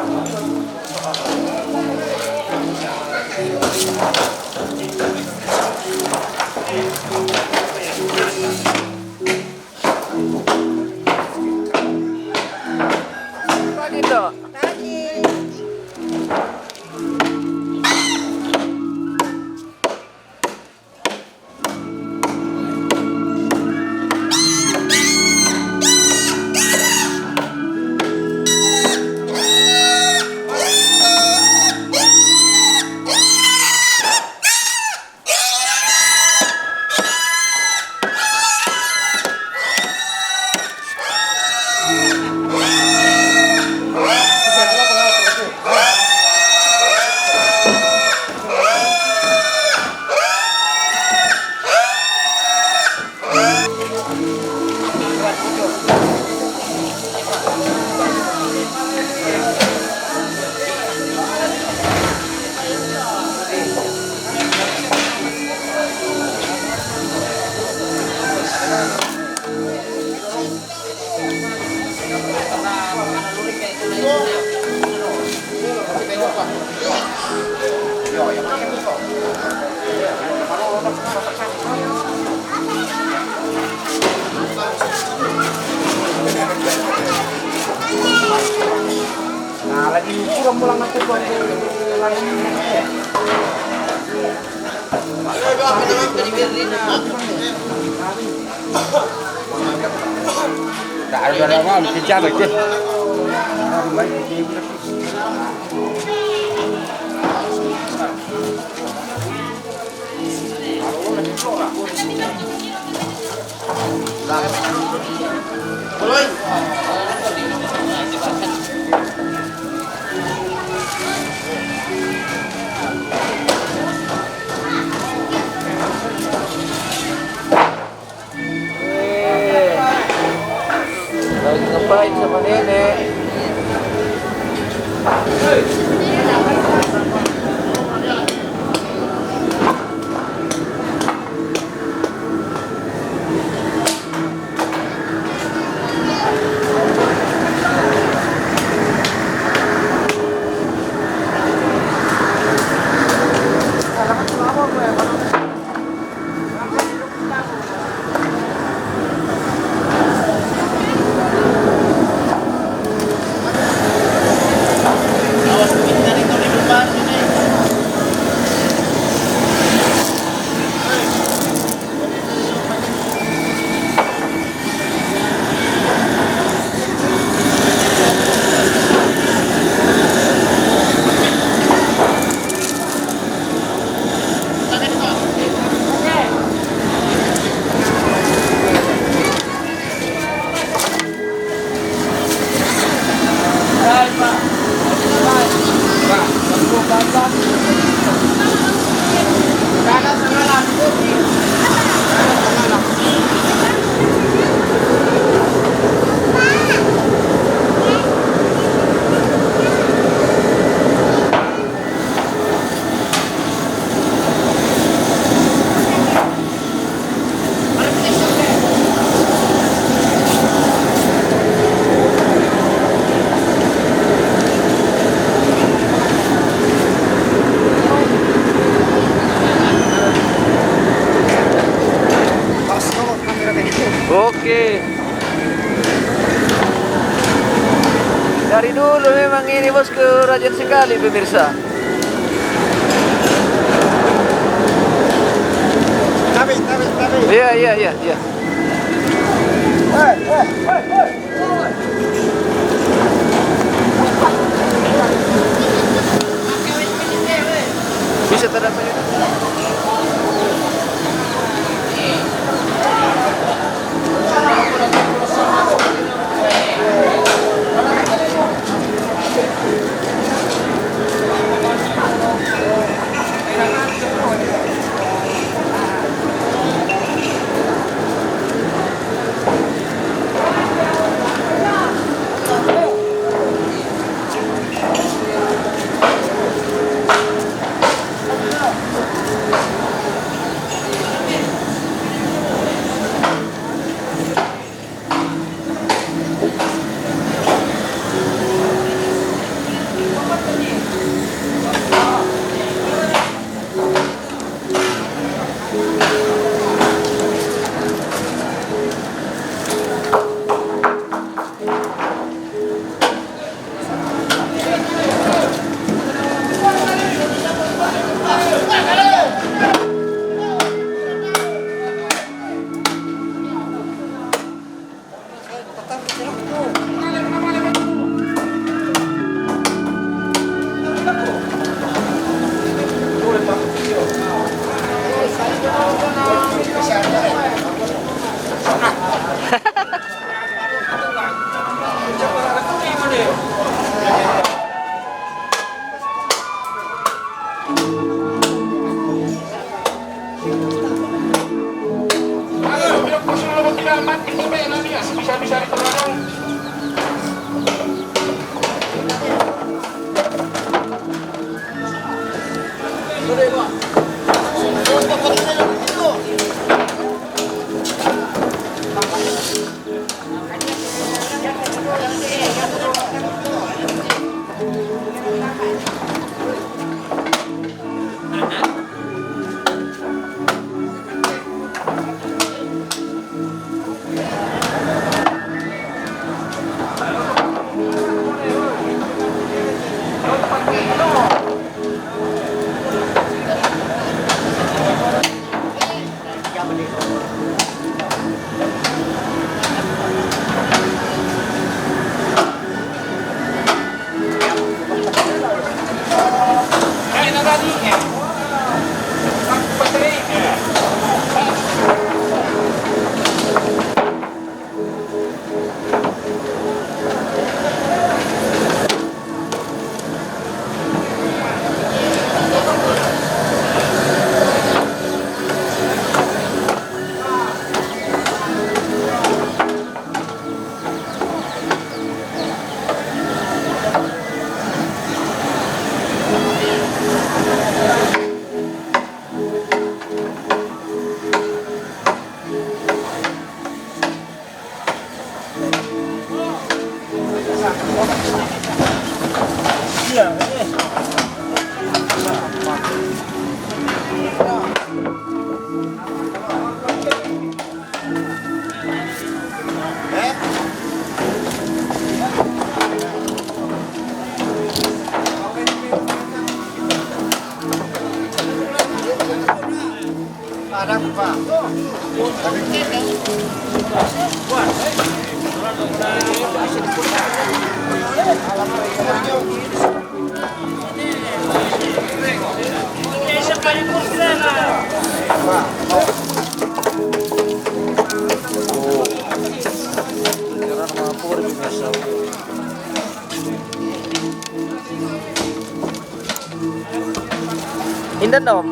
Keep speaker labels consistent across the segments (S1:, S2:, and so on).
S1: Pagi dok. Nah, lagi kurang pulang aku lagi. Đại rồi mà mình cha được chứ. Mấy cái gì lagi ngapain sama nenek? Oke. Dari dulu memang ini bosku rajin sekali pemirsa.
S2: Tapi.
S1: Iya. Bisa terdapat. Indan dong.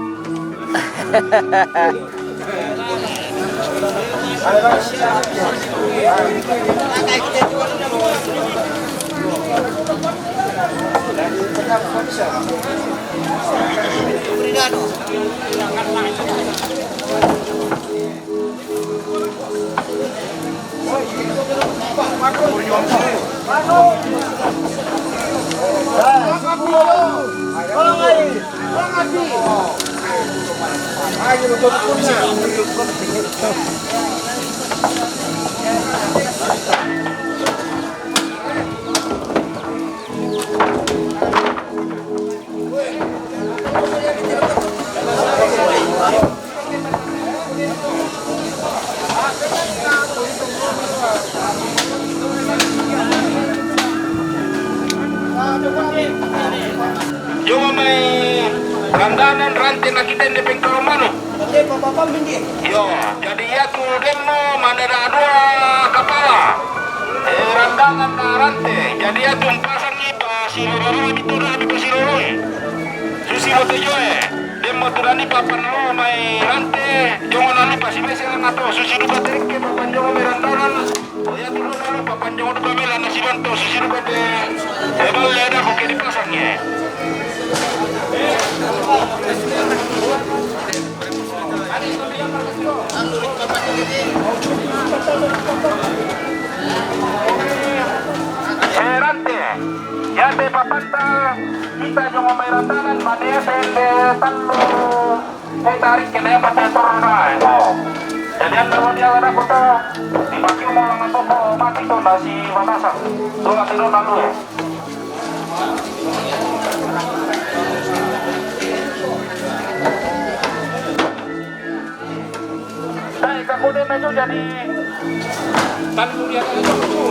S2: Yung may landanan ranting na kita di pengkau mano. Yo, jadi ya tu demo mana ada dua kepala. Randangan na ranting. Jadi ya tu pasang ni pa si lorong itu dah di pasiroi. Susi mo tejo demo tu rani papan lo mai ranting. Jangan lalu pasi besi na to. Susi duka terke papan jangan mai randangan. Oh ya tu lalu papan jangan duka mela nasi bantu. Susi duka de. Ebal leda ko kedi pasangnya. Rante, ya te papanta kita cuma may randanan mania tende talo tarik kena yang pakai torna itu. Jadi kalau dia ada kota dipakai mau lang atau mau mati tuh nasi manasak tuh nasi lalu ya. Nah, kemudian itu jadi tandu dia itu.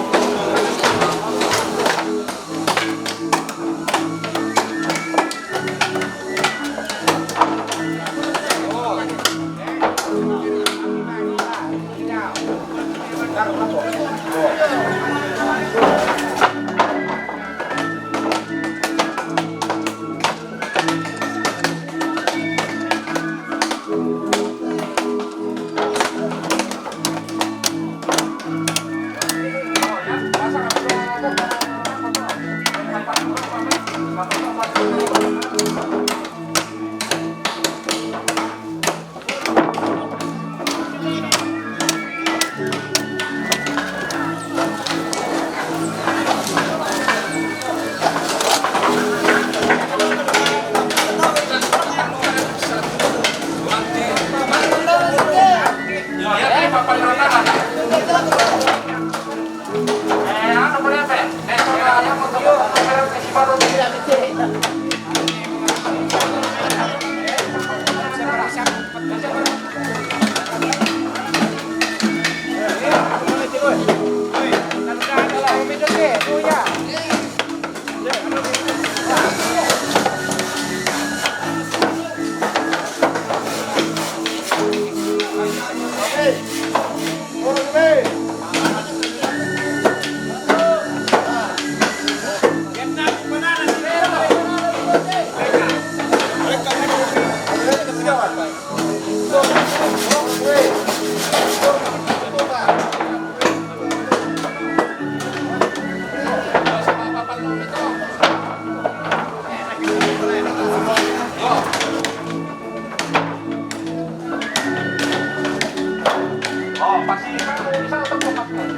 S2: Oh, pasti kamu bisa untuk memakai.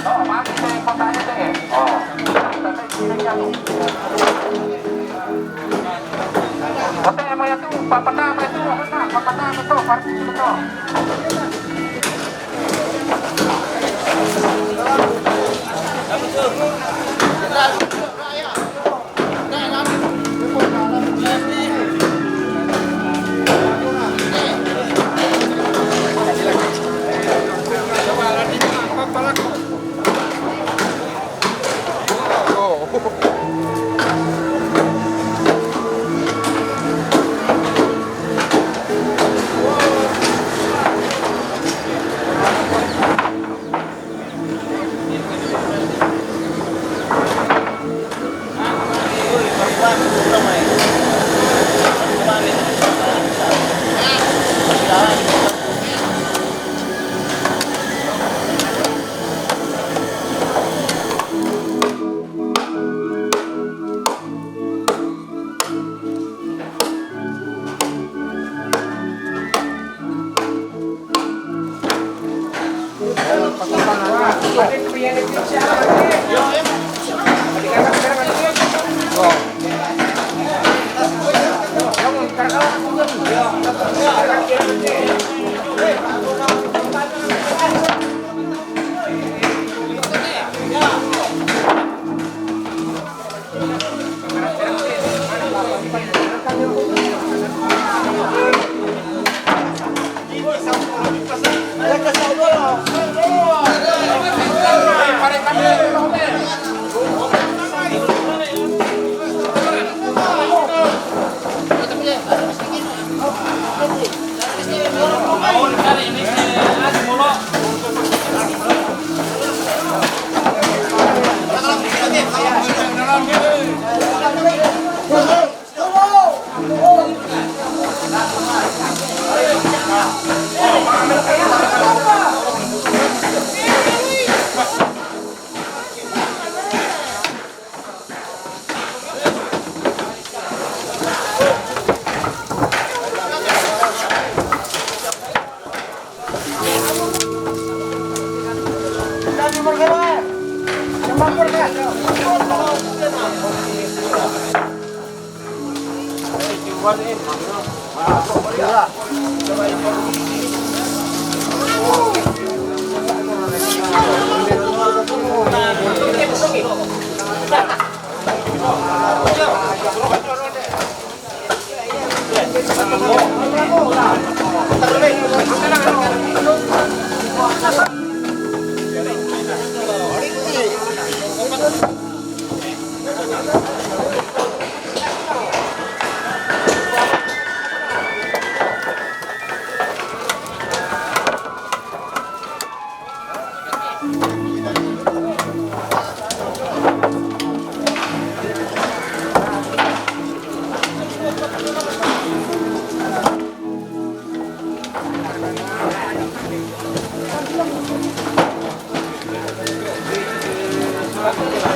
S2: Oh, mati saya kotanya deh. Oh, kita Oke, emang itu papan nama itu, papan nama itu, parti itu.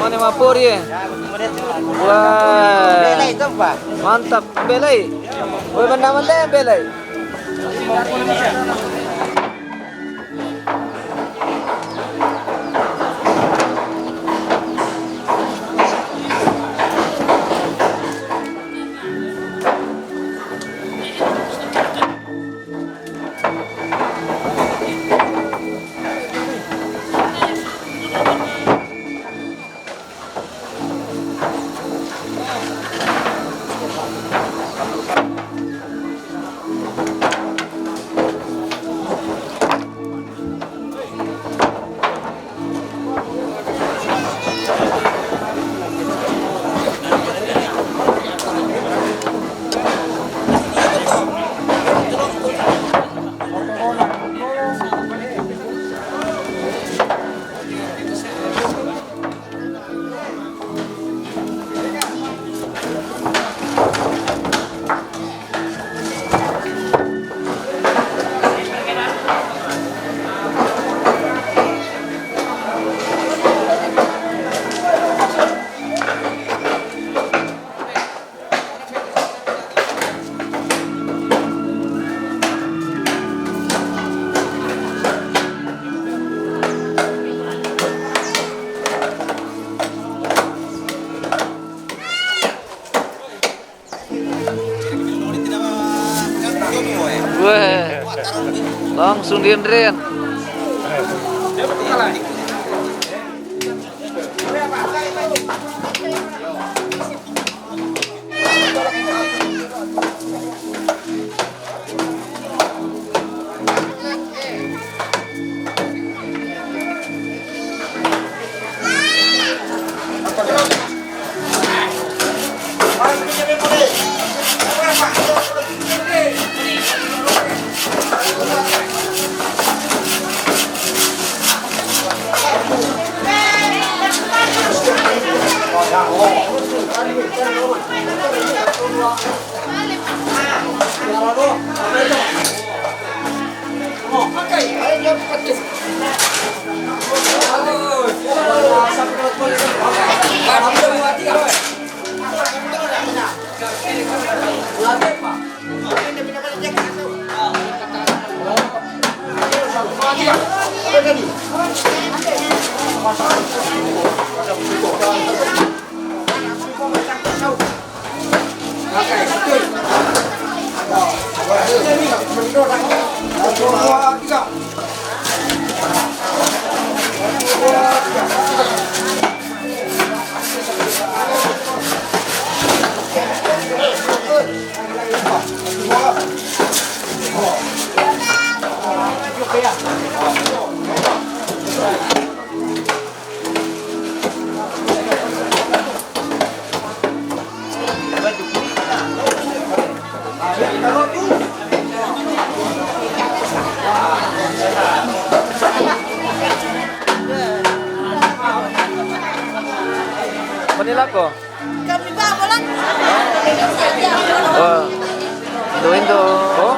S1: Mana mapur ya? Wah,
S3: Belai itu Pak.
S1: mantap belai. Woi benda-benda yang belai. Langsung diantrian. Manila ko.
S3: Kami ba mo lang?
S1: Oh. Indo. Oh.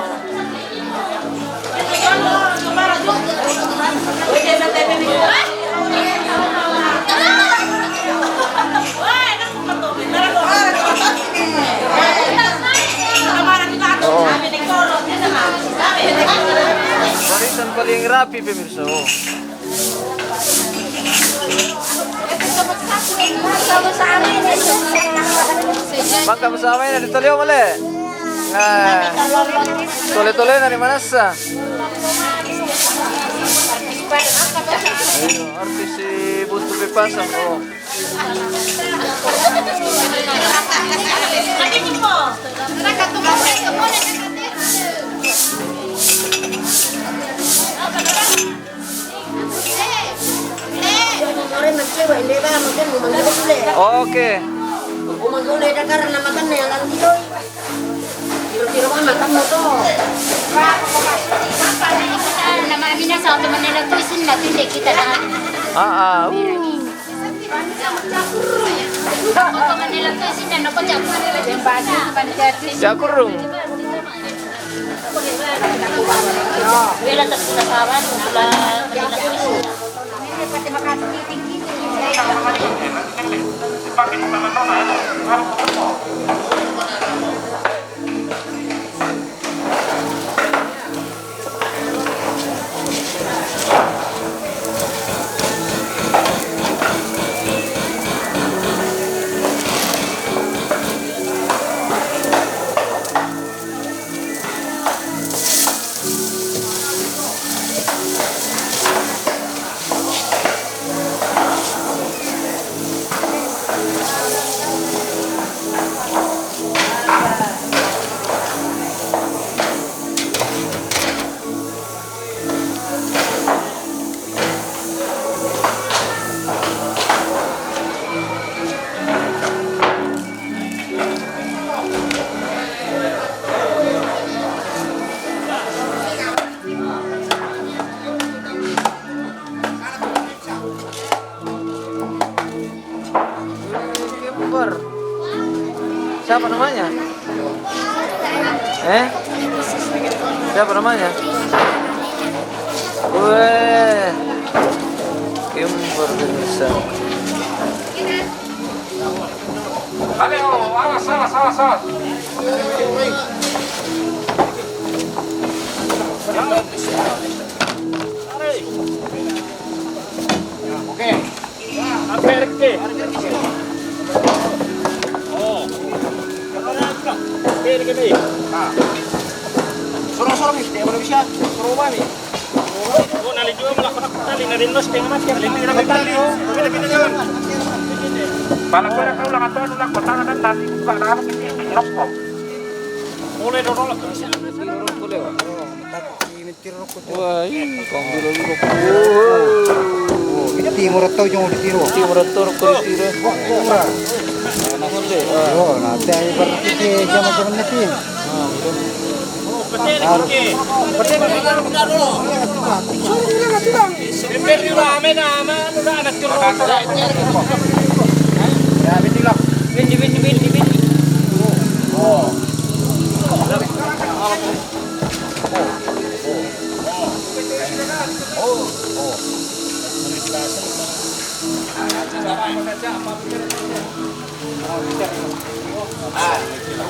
S1: Barisan paling rapi pemirsa. Oh. Bangka bersama ini ditulis boleh. Nah, tole-tole dari mana sah? Ayo, artis si Buntu Bepasang. Oh. Oke.
S3: Umagulay na karena makan na lang dito. Tiro-tiro ka makan mo to.
S4: Nama minasa teman nila to isin natin de kita na. Ako man nila to isin na ko jakur nila yung basa panjati.
S1: Jakurung.
S4: Wala ta sa kawan wala kanila to isin.
S3: Pati makatiting dito.
S1: Siapa namanya? Siapa namanya? Weh, Kimber bisa.
S2: Ayo, awas. Oke.
S5: Sorong-sorong nih, dia bisa. Sorong mami.
S6: Oh, nalijo melakukan tali na rin los pengen mati.
S5: Lebih dapat tali, oh. Lebih dapat.
S2: Balak ko na kaulang ato, nulak ko tangan dan nanti buka na ako hindi rokok.
S6: Mulai dorong siya.
S1: Wah, kong bilo-bilo.
S5: Timur atau jauh di timur.
S1: Timur ator ko tiro. Nangonde.
S5: Oh, nanti ayo berarti jam-jam nanti.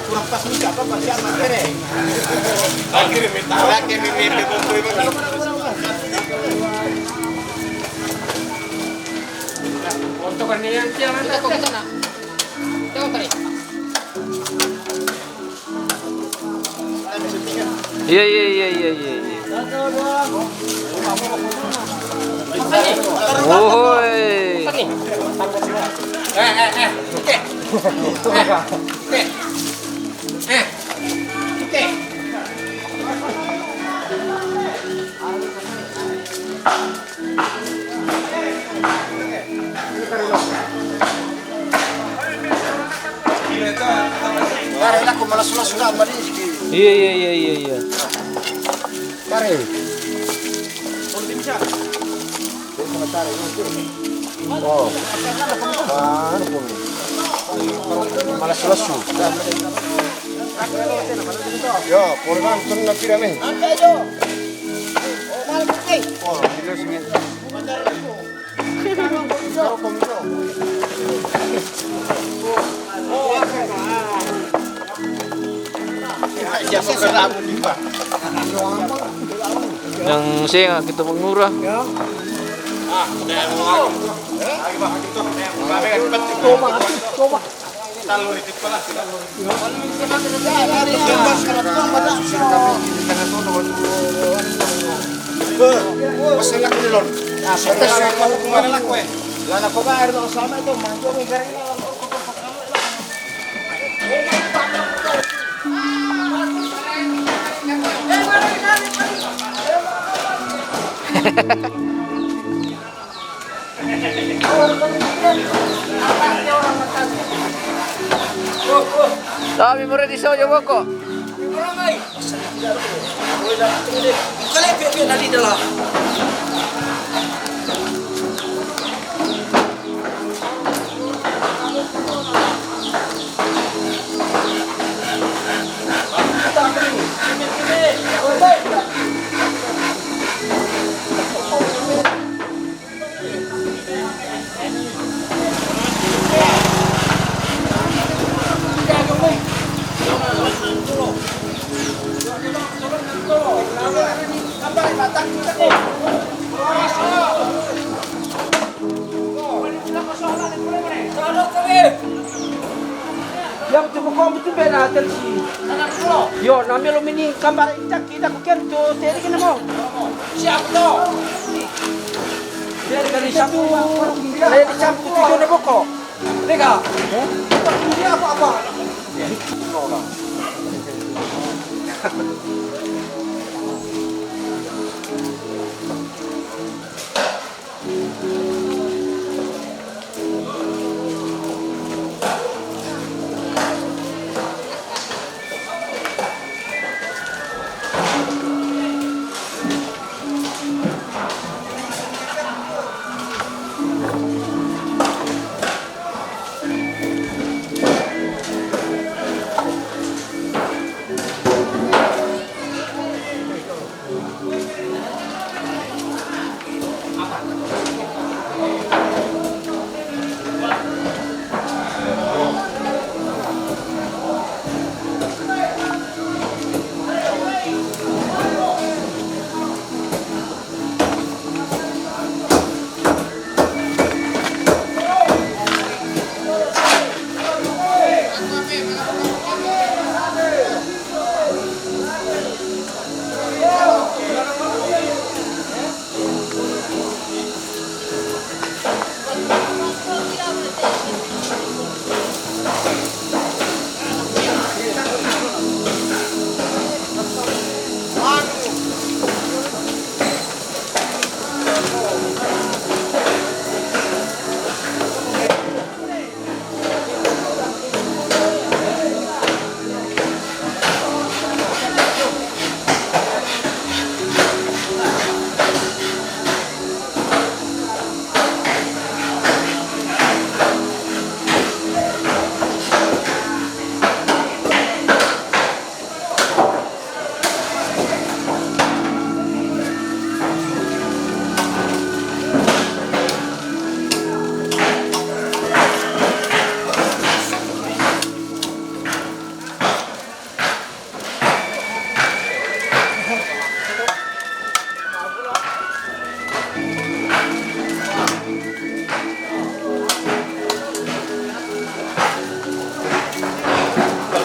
S5: Kurang pas nih apa Pak siapa kere. Akhir minta lagi mimpi bumbu ini.
S3: Untuk kan yang siang nanti kok kita nak. Tengok tadi.
S1: Iya. Woi.
S5: Karena aku malas sudah mari.
S1: Iya.
S5: Kare. Oh. Malas lesu. Yo, porgan tunna pirame. Oh, dilo sini.
S1: Yang saya kita mengurah. Dami mo rin iso, yawa ko.
S5: Yang tu kau betul bela tersi. Yo, nami lo mini gambar itak kita kukian tu tadi kena mau. Siap tu. Dia dari sapu. Dia di sapu tu dia pokok. Lega. Dia apa?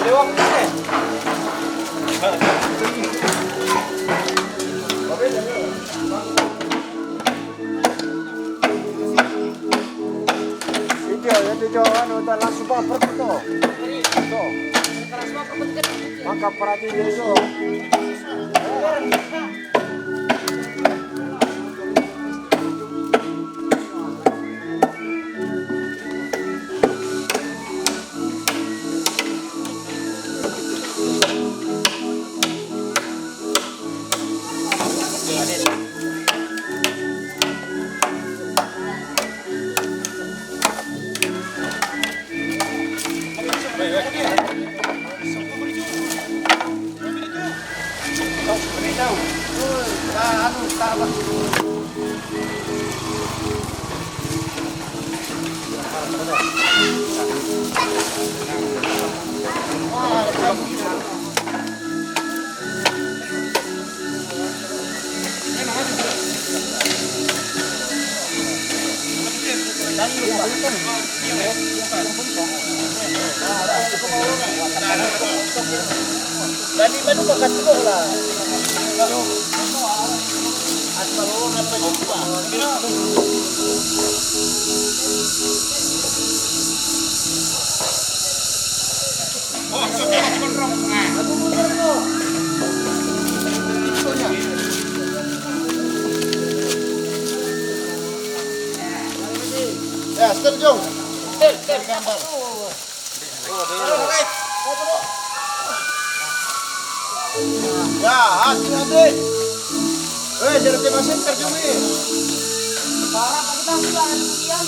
S5: Lewat ni. Video ano dalam sebuah perkuto. Itu. Maka perhati itu. Dali ba nung kakatlo lah? At marunong pa yung pa. Oh, so kaya di kontrol. Ano mo mo? Ya, step jom. Step gambar. Ya, hati-hati. Jangan tebasin terjumi. Para kita pulang kian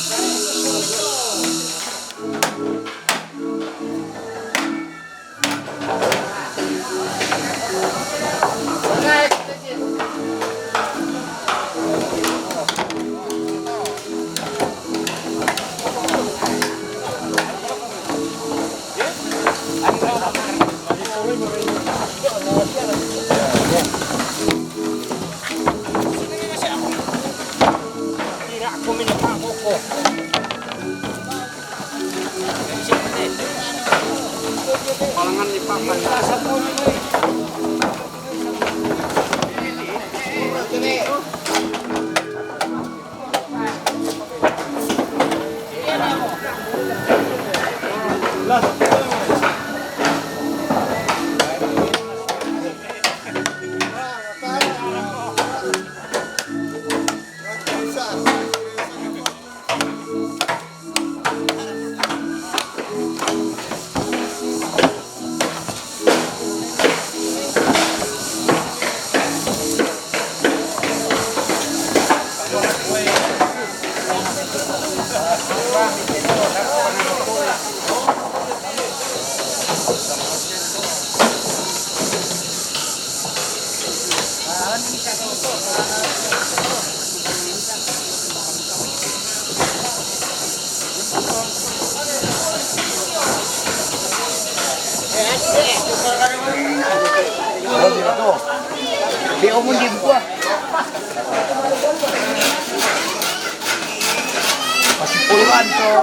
S5: Di umum di buah. Masih puluhan tuh.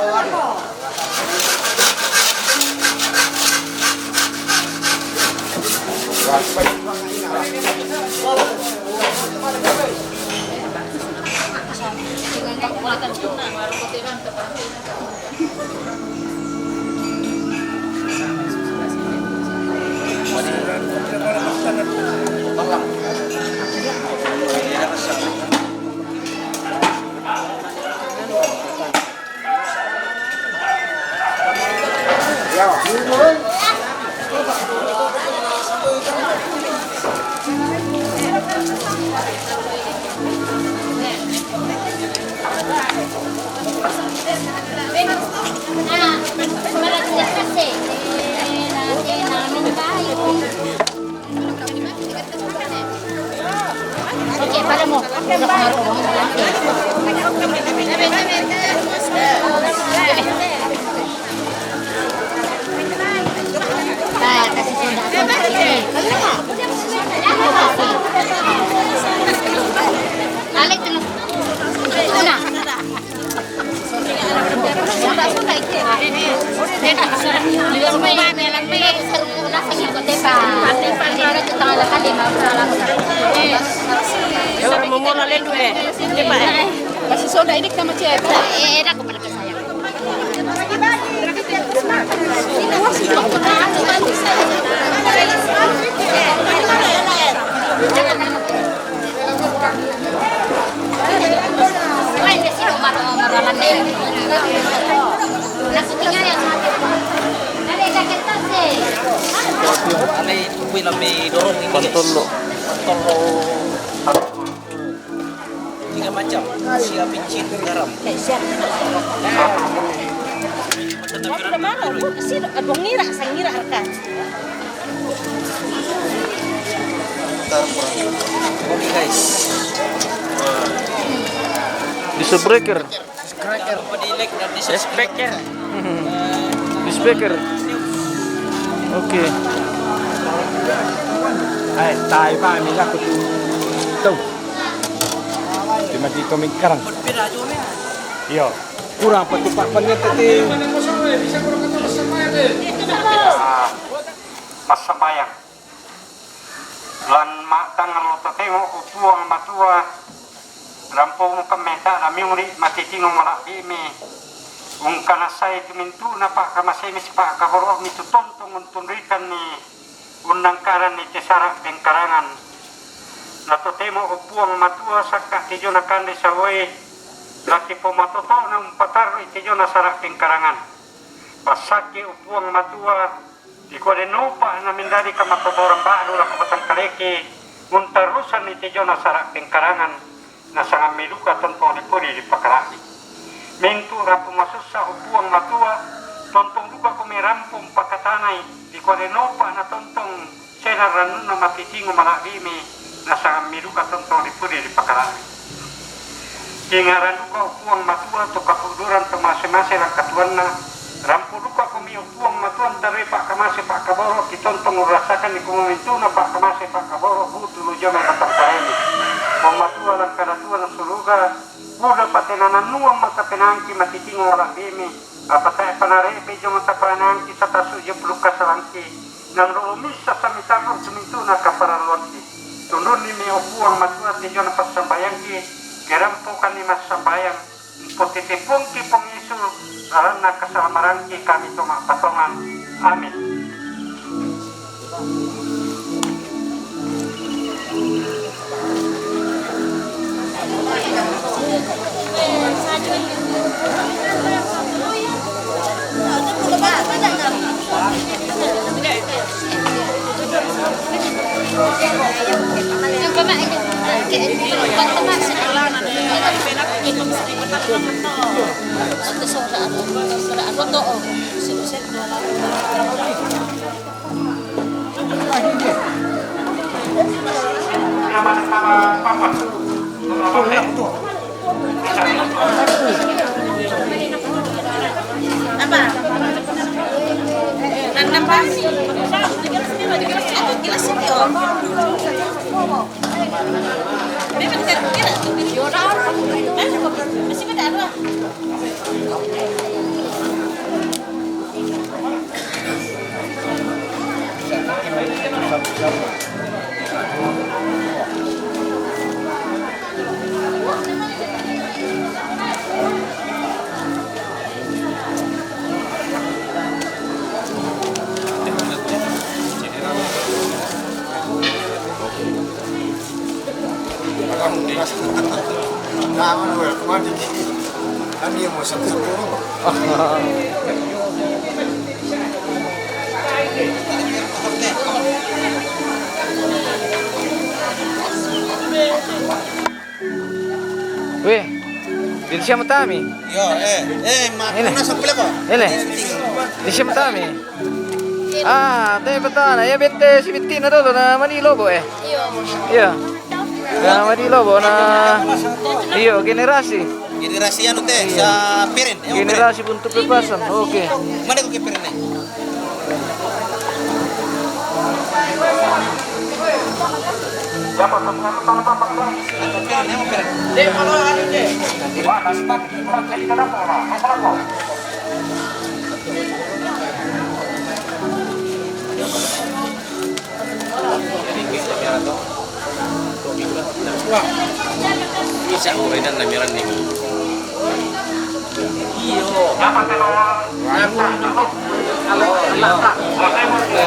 S4: Oke, para mo. Kasih soda. Alik dulu. Una. Soda. Masih soda ini sama cewek. Enak kepada saya.
S1: Pantolo.
S5: Tiga macam, siapin cin garam.
S4: Udah malam, sih abang ngira, saya ngira kan.
S5: Oke guys.
S1: Disebreaker.
S5: Cracker, pedilek dan dispeker.
S1: Disebreaker. Oke.
S5: Ay, tayo pa nila ko ito. Di mati kami karang. Yo, kurang patupak panyat tadi.
S2: Masabayang. Lan matang lo tatemo upuang matua. Rampong kameta nami uri matitingo malak bimi. Ung kanasay tumintu na pa kamasemi si pa kaboro mi tutontong untunrikan ni unangkaran ni Cesarak Bengkarangan. Natotemo upuang matua sakak tijo na kande sawai laki pomatoto na umpatar itijo na Sarak Bengkarangan. Pasaki upuang matua iko de nupa na mindari ka matoborang baano la kabatang kaleki untarusan itijo na Sarak Bengkarangan na sangat miluka tanto di puri di pakaraki. Mintu rapu masus sa upuang matua tontong duka kumirampung pakatanay di kwareno pa na tontong senaran na matitingo malakimi na sangat miluka tanto di puri di pakaraki. Kingaran duka upuang matua to kapuduran to masing-masing ang katuan na rampu duka kumi upuang matuan tabi pak kamase pak kaboro kitontong urasakan di kumamintu na pak kamase pak kaboro butu lujo may matangkaini. Pematua lang karatuan ng suluga Buda patenanan nuang mata penangki matitingo orang bimi apa saya panarepe jo mata penangki sa tasu jo peluka salangki nang rumis sa samitabor sumintu na kaparaluanki tundun ni mi opuang matua tijo na pasambayangki gerampukan ni mas sambayang potitipungki pengisu aran na kasalamaranki kami toma patongan amin.
S4: Apa? Nanam pasti. Gelas itu. Memang kira-kira jodoh. Masih ada apa?
S1: Weh, di siya matami.
S5: Yo, makuna sa pula po.
S1: Ele. Di siya matami. Ah, tayo patana. Ya bente si Bitti na dolo na Manilobo eh. Iya. Na Manilobo na iyo generasi.
S5: Generasi ano te sa pirin.
S1: Generasi untuk pepasan. Oke.
S5: Mana ko pirin eh? edan na miran ni.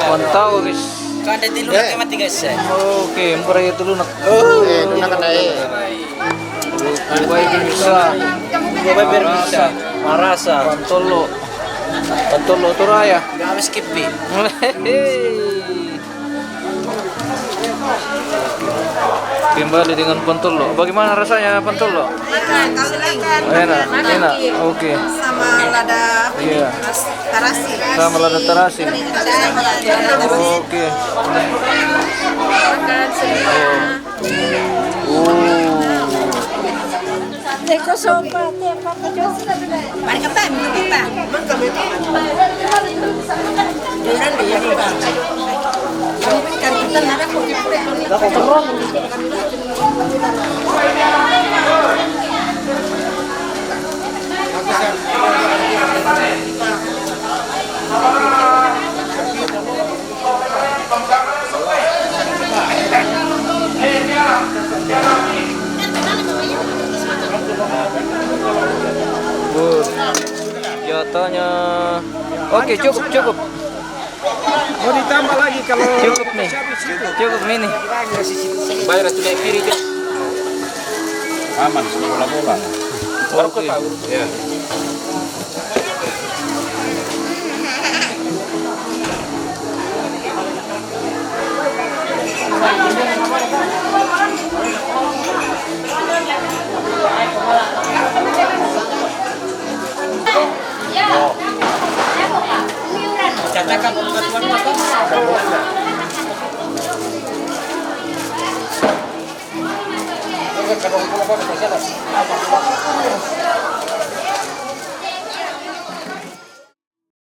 S1: Pantau guys.
S6: Kada di lunak kay mati guys.
S1: Oke, murah itu lunak.
S5: Lunak na
S1: Baik bisa.
S6: Babar bisa. Marasa.
S1: Pantolo. Pantolo Turaya.
S6: Gamis kipi.
S1: Kembali dengan Pantolo. Bagaimana rasanya Pantolo? Enak, enak. Oke.
S3: Sama lada
S1: Iya.
S3: tarasi.
S1: Sama lada terasi. Oke.
S3: Teko sopa, tepa kajosa. Mari kita minum kita. Jangan dia kita. Kami kan kita nara kok
S1: Jatanya. Oke, cukup, cukup.
S5: Mau ditambah lagi kalau
S1: Cukup nih. Cukup ini.
S5: bayar itu naik kiri aja. Aman, bola-bola.
S1: Oke.
S5: Ya.
S6: Catakan ketuan apa?